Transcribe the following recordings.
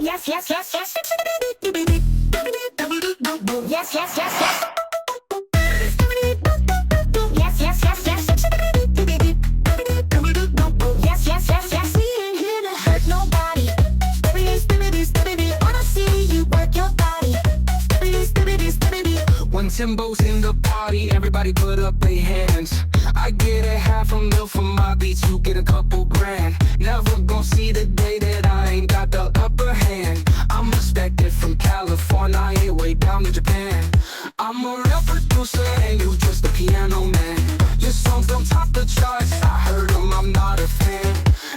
Yes, yes, yes, yes. Yes, yes, yes, yes. Yes, yes, yes, yes. Yes, yes, yes, yes. We ain't here to hurt nobody. Wanna see you work your body. When Timbo's in the party, everybody put up their hands. I get a half a mil from my beats, you get a couple grand. Never gon' see the day that I ain't got the upper hand. I'm respected from California, I ain't way down to Japan. I'm a real producer and you just a piano man. Your songs don't top the charts, I heard them, I'm not a fan.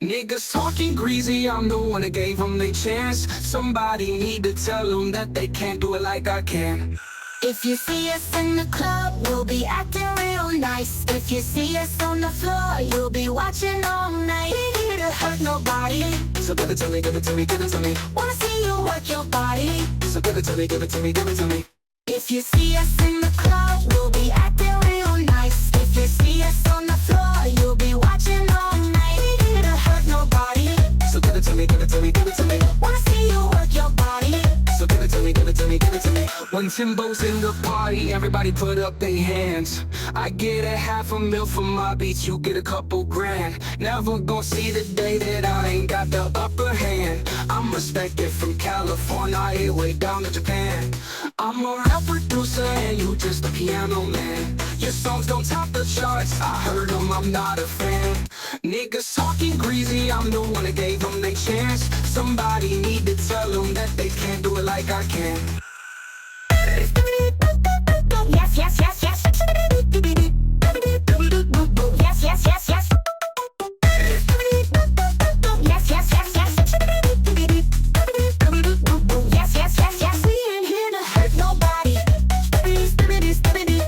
Niggas talking greasy, I'm the one that gave them their chance. Somebody need to tell them that they can't do it like I can. If you see us in the club, we'll be acting real nice. If you see us on the floor, you'll be watching all night. We ain't here to hurt nobody. So give it to me, give it to me, give it to me. Wanna see you work your body. So give it to me, give it to me, give it to me. If you see us in the club, we'll be acting real nice. If you see us on the floor, you'll be watching all night. We ain't here to hurt nobody. So give it to me, give it to me, give it to me. Wanna see you work your body. So give it to me, give it to me, give it to me. When Timbo's in the party, everybody put up their hands. I get a half a mil from my beats, you get a couple grand. Never gon' see the day that I ain't got the upper hand. I'm respected from California, I ain't way down to Japan. I'm a real producer and you just a piano man. Your songs don't top the charts, I heard them, I'm not a fan. Niggas talking greasy, I'm the one that gave them their chance. Somebody need to tell them that they can't do it like I can. Yes, yes, yes, yes. Yes, yes, yes, yes. Yes, yes, yes, yes. Yes, yes, yes, yes. We ain't here to hurt nobody.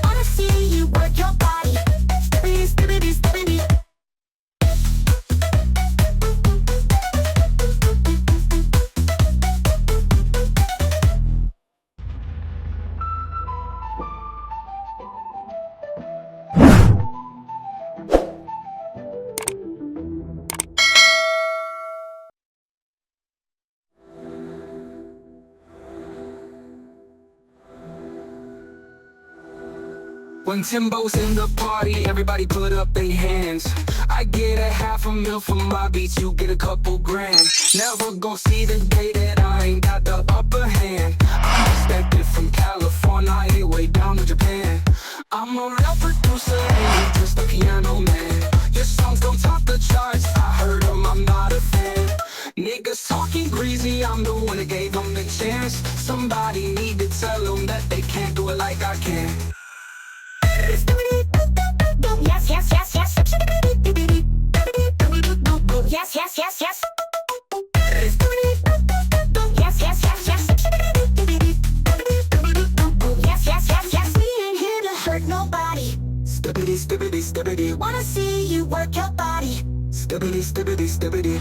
Wanna see you work your body. When Timbo's in the party, everybody put up their hands. I get a half a mil from my beats, you get a couple grand. Never gon' see the day that I ain't got the upper hand. I'm respected from California, I ain't way down to Japan. I'm a real producer and you just a piano man. Your songs don't top the charts, I heard them, I'm not a fan. Niggas talking greasy, I'm the one that gave them the chance. Somebody need to tell them that they can't do it like I can. Yes, yes, yes, yes. Yes, yes, yes, yes. Yes, yes, yes, yes. Yes, yes, yes, yes. We ain't here to hurt nobody. Skibidi, skibidi, skibidi. Wanna see you work your body. Skibidi, skibidi, skibidi.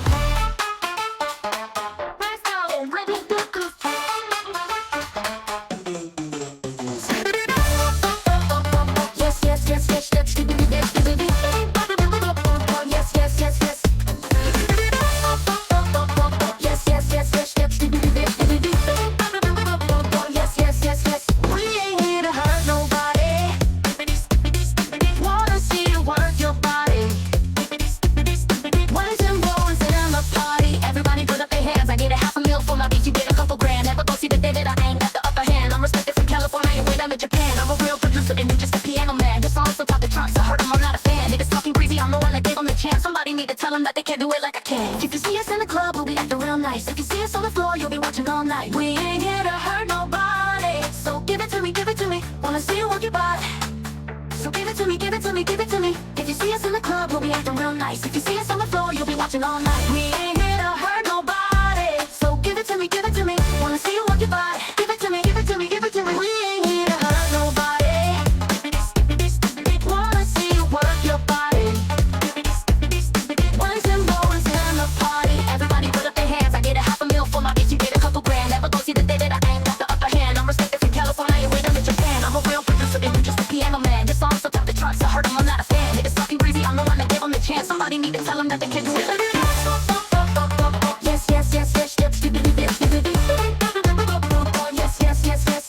Somebody need to tell them that they can't do it like I can. If you see us in the club, we'll be acting real nice. If you see us on the floor, you'll be watching all night. We ain't here to hurt nobody. So give it to me, give it to me. Wanna see you work your body. So give it to me, give it to me, give it to me. If you see us in the club, we'll be acting real nice. If you see us on the floor, you'll be watching all night. We ain't here to hurt nobody. So give it to me, give it to me. Wanna see you work your body. Give it to me, give it to me, give it to me. We ain't here to hurt nobody. Wanna see you work your body. Once and boys in the party, everybody put up their hands. I get a half a mil for my bitch, you get a couple grand. Never go see the day that I ain't got the upper hand. I'm respected from California, way down to Japan. I'm a real producer and you just a piano man. Your songs so top the charts, I heard them, I'm not a fan. Niggas talking greasy, I'm the one that gave them the chance. Somebody they can't do it like I can. Yes, yes, yes, yes, yes, skibidi, yes, skibidi. Yes, yes, yes, yes.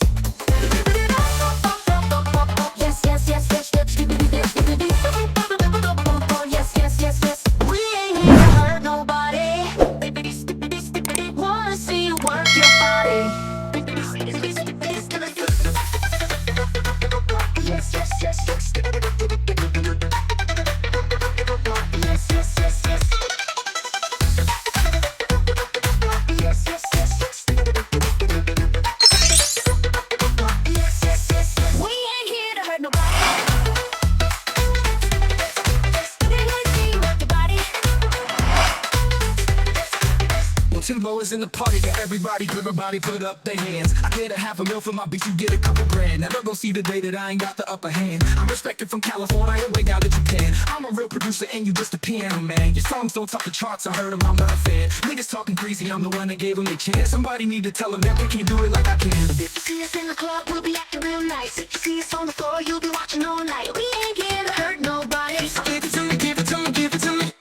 Yes, yes, yes, yes, yes, skibidi, yes, skibidi. Yes, yes, yes, yes. We ain't here to hurt nobody. Skibidi, skibidi, skibidi. Wanna see you work your body. Skibidi, skibidi, skibidi, skibidi. Yes, yes, yes, yes. Yes, yes, yes, yes. Yes, yes, yes, yes. Yes, yes, yes, yes. We ain't here to hurt nobody. They like see you work your body. When Timbo is in the party, that everybody put up their hands. I get a $500,000 for my beat, you get a couple grand. Never gonna see the day that I ain't got the upper hand. I'm respected from California way down to Japan. I'm a real producer and you just a piano man. Your songs don't top the charts, I heard them, I'm not a fan. Niggas talking greasy, I'm the one that gave them a chance. Somebody need to tell them that they can't do it like I can. If you see us in the club, we'll be acting real nice. If you see us on the floor, you'll be watching all night. We ain't here to hurt nobody. So give it to me, give it to me, give it to me.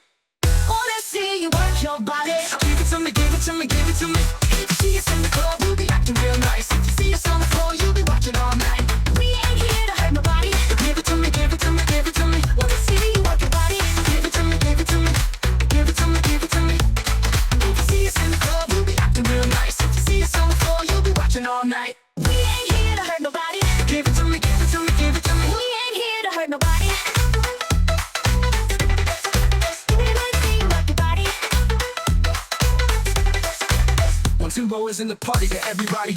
Wanna see you work your body. So give it to me, give it to me, give it to me. If you see us in the club, we'll be acting real nice. If you see us on the floor, you'll be watching all night. We ain't here to hurt nobody. Give it to me, give it to me, give it to me. Wanna see you work your body. Give it to me, give it to me. Give it to me, give it to me. If you see us in the club, we'll be acting real nice. If you see us on the floor, you'll be watching all night. We ain't here to hurt nobody. Give it to me, give it to me, give it to me. We ain't here to hurt nobody. We like see you work your body. When Timbo is in the party, that everybody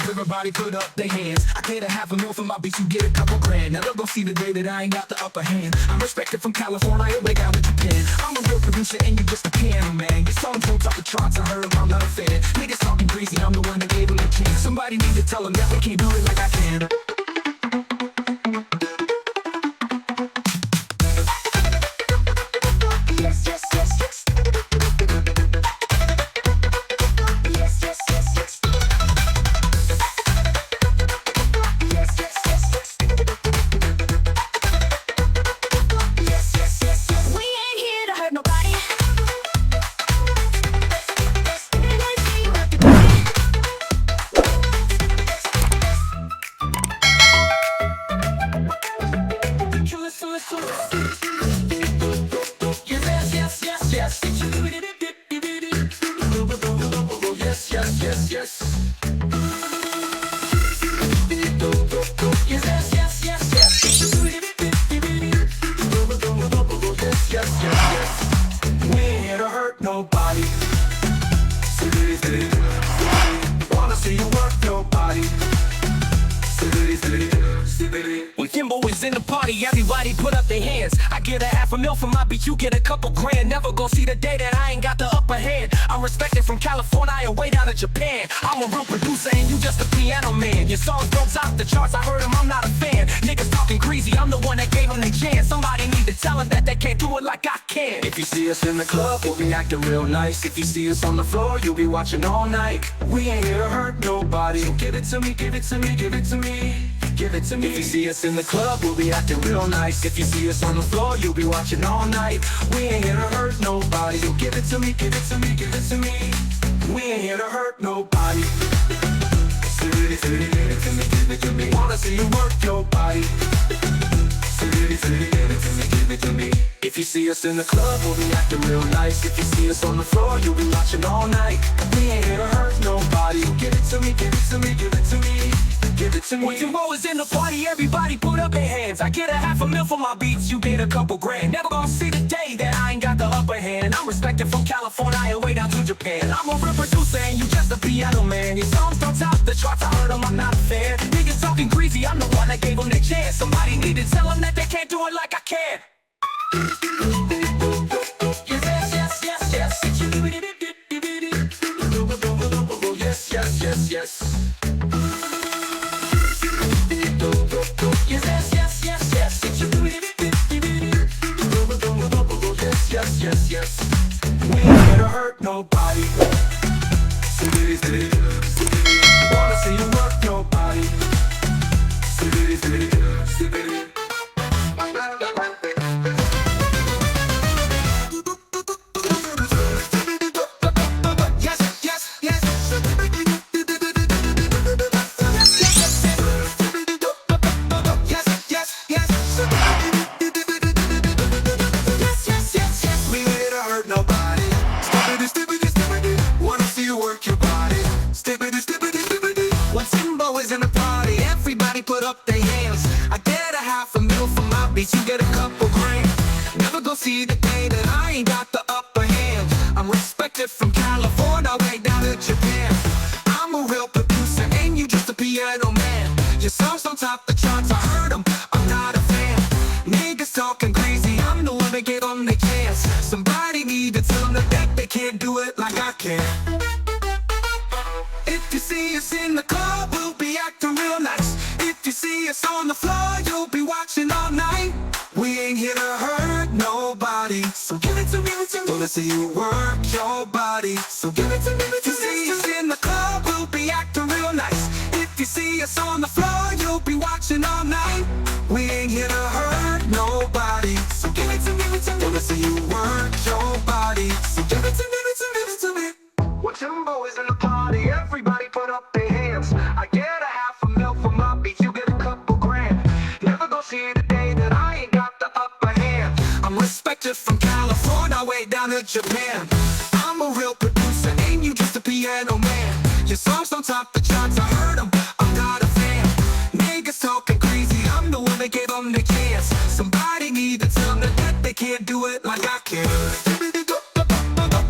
put up their hands. I get a $500,000 for my beat, you get a couple grand. Never gonna see the day that I ain't got the upper hand. I'm respected from California way down to Japan. I'm a real producer and you just a piano man. Your songs don't top the charts, I heard them, I'm not a fan. Niggas talking greasy, I'm the one that gave them a chance. Somebody need to tell them that they can't do it like I can. Yes, yes, yes, yes. Yes, yes, yes, yes. Yes, yes, yes, yes. Yes, yes, yes, yes. We ain't here to hurt nobody. We like see you work your body. Listen, listen, yes, yes, yes, yes, yes. Yes, yes, yes, yes. Yes, yes, yes, yes. Yes, yes, yes. We ain't here to hurt nobody. Wanna see you work your body. When Kimbo is in the party, everybody put up their hands. I get a $500,000 for my beat, you get a couple grand. Never gonna see the day that I ain't got the upper hand. I'm respected from California way down to Japan. I'm a real producer and you just a piano man. Your songs don't top the charts, I heard them, I'm not a fan. Niggas talking greasy, I'm the one that gave them the chance. Somebody need to tell them that they can't do it like I can. If you see us in the club, we'll be acting real nice. If you see us on the floor, you'll be watching all night. We ain't here to hurt nobody. So give it to me, give it to me, give it to me. Give it to me. If you see us in the club, we'll be acting real nice. If you see us on the floor, you'll be watching all night. We ain't here to hurt nobody. So give it to me, give it to me, give it to me. We ain't here to hurt nobody. Give it to me, give it to me. Wanna see you work your body. Give it to me, give it to me, give it to me. If you see us in the club, we'll be acting real nice. If you see us on the floor, you'll be watching all night. We ain't here to hurt nobody. Give it to me, give it to me, give it to me. Give it to me. When Timbo is in the party, everybody put up their hands. I get a $500,000 for my beats, you get a couple grand. Never gonna see the day that I ain't got the upper hand. I'm respected from California way down to Japan. I'm a real producer and you just a piano man. Your songs don't top the charts, I heard them, I'm not a fan. Niggas talking greasy, I'm the one that gave them the chance. Somebody need to tell them that they can't do it like I can. Yes, yes, yes, yes. Yes, yes, yes, yes. Yes, yes, yes. We ain't here to hurt nobody. Wanna see you work your body. beats, you get a couple grand. Never gonna see the day that I ain't got the upper hand. I'm respected from California way down to Japan. I'm a real producer and you just a piano man. Your songs don't top the charts, I heard them, I'm not a fan. Niggas talking crazy, I'm the one that gave them the chance. Somebody need to tell them that they can't do it like I can. If you see us in the club, we'll be acting real nice. If you see us on the floor, you'll be watching all night. We ain't here to hurt nobody, so give it to me, well, let's see you work your body. So give it to me, if you see us in the club, we'll be acting real nice. If you see us on the floor, you'll be watching all night. We ain't here to hurt nobody, so give it to me, well, let's see you work your body. So give it to me, to me. When Timbo is in the party, everybody put up their hands. I get a half a mil for my beats, you get a couple grand. Never gonna see the day that I ain't got the upper hand. I'm respected from California way down to Japan. I'm a real producer, ain't you just a piano man. Your songs don't top the charts, I heard them, I'm not a fan. Niggas talking crazy, I'm the one that gave them the chance. Somebody need to tell them that they can't do it like I can.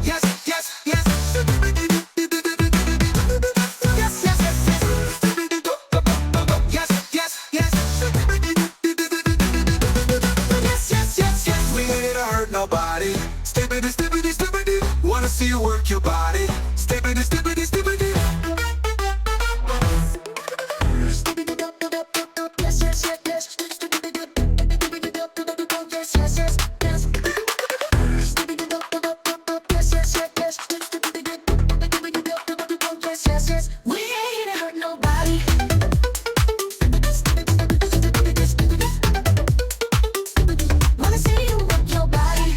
Yes, yes, yes. Nobody. Skibidi, skibidi, skibidi. Wanna see you work your body. Skibidi, skibidi, skibidi. Yes, yes, yes, yes. Yes, yes, yes, yes. Yes, yes, yes, yes. Yes, yes, yes. We ain't here to hurt nobody. Wanna see you work your body.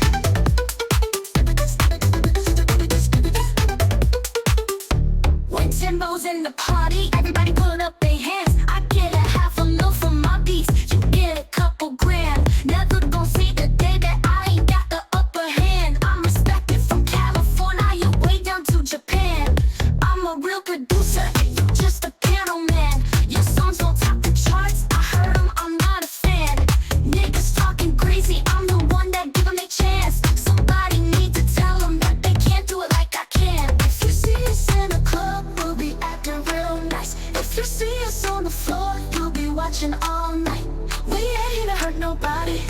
When Timbo's in the party, everybody put up their hands. I get a half a mil for my beats, you get a couple grand. Never gonna see the day that I ain't got the upper hand. I'm respected from California, you way down to Japan. I'm a real producer, you just a piano man. Your songs don't top the charts, I heard them, I'm not a fan. Niggas talking crazy, I'm the one that give them a chance. Somebody need to tell them that they can't do it like I can. If you see us in the club, we'll be acting real nice. If you see us on the floor, you'll be watching all night. We ain't here to hurt nobody.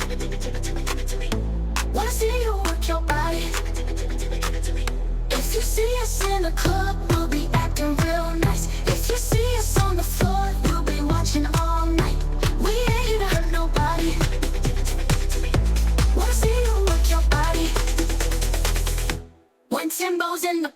Wanna see you work your body. If you see us in the club, we'll be acting real nice. If you see us on the floor, you'll be watching all night. We ain't here to hurt nobody. Wanna see you work your body. When Timbo's in the